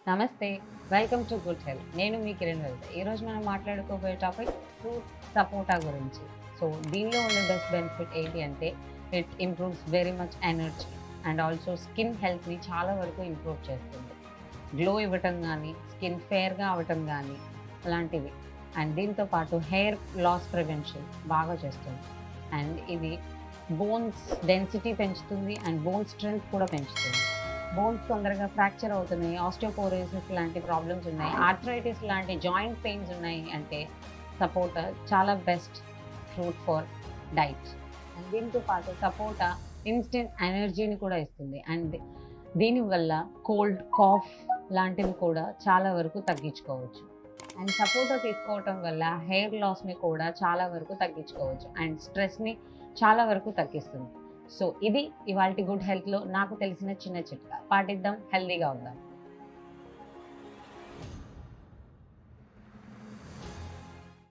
నమస్తే. Welcome to good health. నేను మీ Kiran wealth. ఈరోజు మనం మాట్లాడుకోబోయే టాపిక్ ఫ్రూట్ సపోటా గురించి. సో, దీనిలో ఉండే బెస్ట్ బెనిఫిట్ ఏంటి అంటే it improves very much energy and also skin హెల్త్‌ని చాలా వరకు ఇంప్రూవ్ చేస్తుంది. గ్లో ఇవ్వటం గానీ, స్కిన్ ఫెయిర్‌గా అవ్వటం గానీ అలాంటివి. అండ్ దీంతో పాటు హెయిర్ లాస్ ప్రివెన్షన్ బాగా చేస్తుంది. అండ్ ఇది బోన్స్ డెన్సిటీ పెంచుతుంది అండ్ బోన్ స్ట్రెంగ్త్ కూడా పెంచుతుంది. బోన్స్ తొందరగా ఫ్రాక్చర్ అవుతున్నాయి, ఆస్టియోపోరోసిస్ లాంటి ప్రాబ్లమ్స్ ఉన్నాయి, ఆర్థరైటిస్ లాంటి జాయింట్ పెయిన్స్ ఉన్నాయి అంటే సపోటా చాలా best fruit for diet. And దీంతో పాటు సపోటా ఇన్‌స్టంట్ ఎనర్జీని కూడా ఇస్తుంది. అండ్ దీనివల్ల కోల్డ్, కాఫ్ లాంటివి కూడా చాలా వరకు తగ్గించుకోవచ్చు. అండ్ సపోటా తీసుకోవటం వల్ల హెయిర్ లాస్‌ని కూడా చాలా వరకు తగ్గించుకోవచ్చు. అండ్ స్ట్రెస్‌ని చాలా వరకు తగ్గిస్తుంది. సో, ఇది ఇవాల్టి గుడ్ హెల్త్‌లో నాకు తెలిసిన చిన్న చిట్కా. పాటిద్దాం, హెల్తీగా ఉందాం.